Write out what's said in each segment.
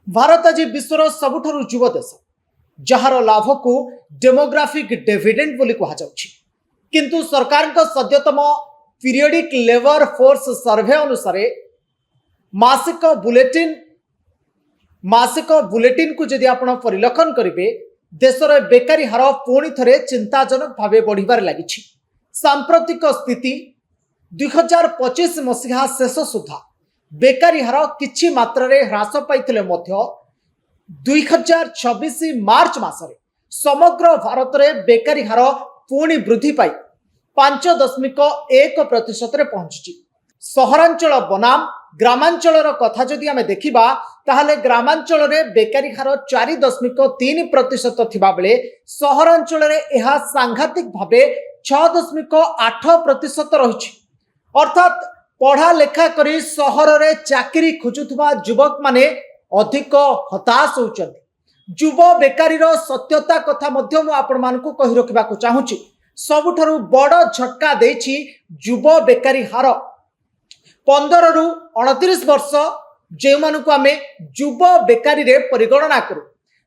भारत आज विश्वर सबुठारु युव देश जार लाभ को डेमोग्राफिक डिविडेंड बोली कहुच्छी किंतु सरकार सद्यतम पीरियडिक लेबर फोर्स सर्वे अनुसार मासिक बुलेटिन को जदि आप परिलक्षण करेंगे देशर बेकारी हार पुणी थे चिंताजनक भाव बढ़िबार लगी। सांप्रतिक स्थिति 2025 मसीहा शेष सुधा बेकारी हार किछि मात्रा ह्रास पाइथिले मध्य 2026 मार्च मासरे समग्र भारत में बेकारी हार पुणी वृद्धि पाई 5.1% पहुंची। सहरांचल बनाम ग्रामांचल कथा जदि आमे देखिबा ताहले ग्रामांचल में बेकारी हार 4.3% थिबा बेले सहरांचल में यह सांघातिक भावे 6.8% रही। अर्थात पढ़ा लेखा करी सहर रे चाकरी खोजुथबा युवक माने अधिक हताश होउचंती। युव बेकारीर सत्यता कथा मध्य मु आपण मानकु कहि रखिबाकु चाहूची। सबुठारु बड़ झटका देछि युव बेकारी हार 15 रु 29 वर्ष जे मानकु आमे युव बेकारी रे परिगणना करू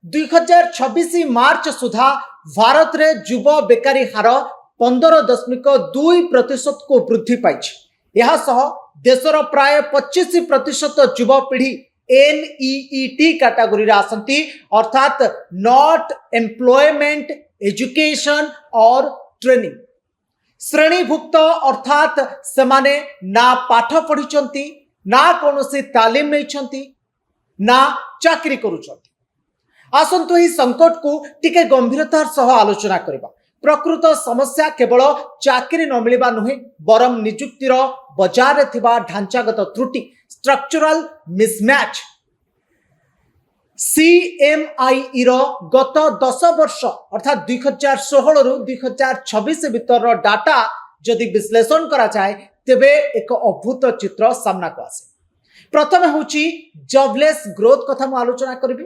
2026 मार्च सुधा भारत रे युव बेकारी हार 15.2% को वृद्धि पाइछि। यह सह देशर प्राय 25% युव पीढ़ी NEET कैटेगरी रे आसंती अर्थात नॉट एम्प्लॉयमेंट एजुकेशन और ट्रेनिंग श्रेणीभुक्त अर्थात सेमाने ना पाठ पढ़ी ना कौनसी तालीम नहीं ना चाकरी करुछंती। आसंतु ही संकट को टिके गंभीरतार सह आलोचना करबा। प्रकृत समस्या केवल चाकरी न मिलवा नुहे बरम निजुक्तिर बजार रे थिबा ढांचागत त्रुटि स्ट्रक्चरल मिसमैच। CMI रो गत 10 वर्ष अर्थात 2016 रु 2026 भीतर डाटा जदि विश्लेषण करा जाए तेबे एक अद्भुत चित्र सामना को आसे। प्रथम होची जॉबलेस ग्रोथ कथा मु आलोचना करबी।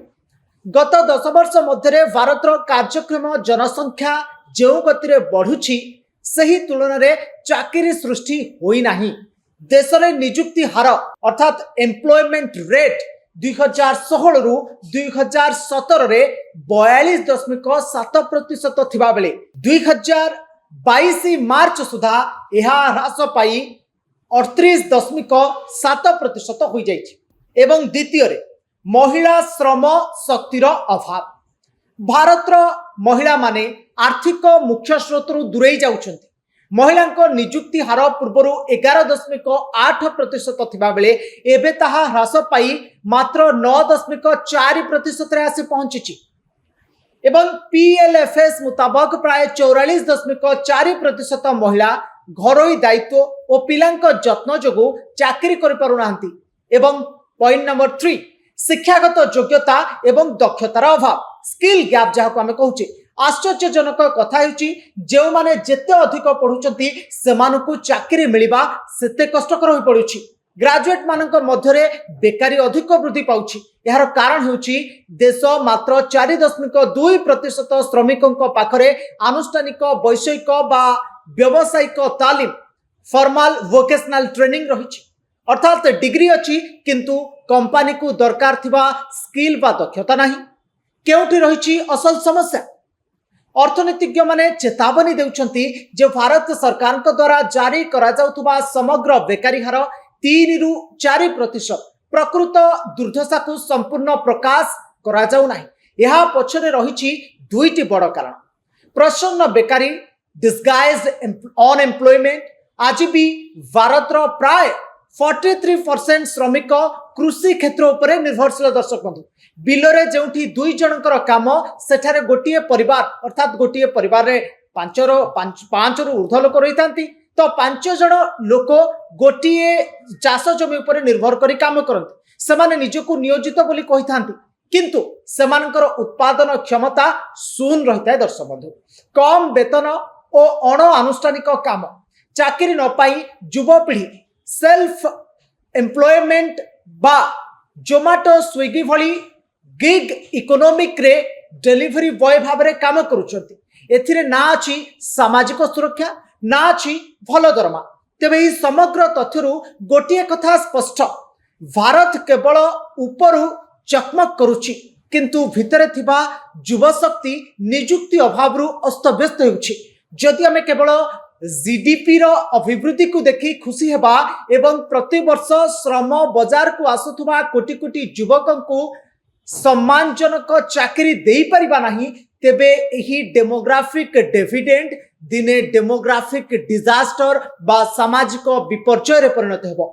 गत 10 वर्ष मध्य भारतर कार्यक्षम जनसंख्या जो गति रे बढ़ुछि सही तुलन रे चाकरी सृष्टि होई नाही। देश रे नियुक्ति हार अर्थात एम्प्लॉयमेंट रेट 2016 रु 2017 रे 42.7% थिबा बेले 2022 मार्च सुधा यह ह्रास पाई 38.7% हो जाइछि। एवं द्वितीय रे महिला श्रम शक्तिर अभाव। भारतर महिला माने आर्थिक मुख्य स्रोत दूरे जाउछंती। महिला निजुक्ति हार पूर्व 11.8% थिबा बेले एबे ताहा ह्रास पाई मात्र 9.4% रे आसी पहुंची। एवं PLFS मुताबक प्राय 44.4% महिला घरोई दायित्व और पिलांक जत्न जोगु चाकरी करि पारु नाहंती। एवं पॉइंट नंबर 3 शिक्षागत योग्यता एवं दक्षतार अभाव स्किल गैप जहाँ को आम कहूचे। आश्चर्यजनक कथा होची जो माने जेते अधिक पढ़ुचंती सेमानकु चाकरी मिलिबा सेते कष्टकर हो पड़ुछि। ग्रेजुएट मानक मध्यरे बेकारी अधिक वृद्धि पाउछि। यार कारण होची देश मात्र 4.2% श्रमिकों पाखरे आनुष्ठानिक वैषयिक बा व्यावसायिक तालीम फॉर्मल वोकेशनल ट्रेनिंग रही। अर्थात डिग्री अच्छी किंतु कंपनी को दरकार थिबा स्किल बा दक्षता नहीं। केउठी रही असल समस्या? अर्थनीतिज्ञ माने चेतावनी देउछंती जे भारत सरकार द्वारा जारी करा जाउथबा समग्र बेकारी हार 3 रु 4% प्रकृत दुर्दशा को संपूर्ण प्रकाश करा जाउ नाही। यह पछरे रही दुईटी बड़ कारण। प्रसन्न बेकारी डिस्गाइज्ड अनएम्प्लॉयमेंट। आज भी भारतर प्राय 43% श्रमिक कृषि क्षेत्र उपरे निर्भरशील। दर्शक बंधु बिलरे जोठी 2 जनकर काम सेठारे गोटिए परिवार अर्थात गोटिए परिवार रे 5 रु ऊर्ध्व लोक रही तो 5 जन लोक गोटिए चाष जमी उपरे निर्भर करी काम करते। सेमाने निजको नियोजित बोली कहि थांती किंतु सेमानकर उत्पादन क्षमता शून्य रही है। दर्शक बंधु कम वेतन और अण आनुष्ठानिक काम चाकरी न पाई युवा पीढ़ी सेल्फ एम्प्लॉयमेंट बा जोमाटो स्विगी भली गिग इकोनॉमिक रे डिलीवरी बॉय भाव में काम करुछंती। एथिरे ना अछि सामाजिक सुरक्षा ना अछि भल दरमा। तेबे ई समग्र तथ्यरु गोटिए कथा स्पष्ट भारत केवल उपरु चकमक करुछि किंतु भितरे थिबा युवा शक्ति निजुक्ति अभाव अस्तव्यस्त होउछि। जदि आमे केवल जीडीपी रो अभिवृद्धि को देखि खुशी हेबा एवं प्रति वर्ष श्रम बाजार को आसुथुबा कोटी कोटी युवकों को सम्मानजनक चाकरी देई परिबा नाही, तेबे एही डेमोग्राफिक डिविडेंड दिने डेमोग्राफिक डिजास्टर बा सामाजिक विपर्यय रे परिणत हेबो।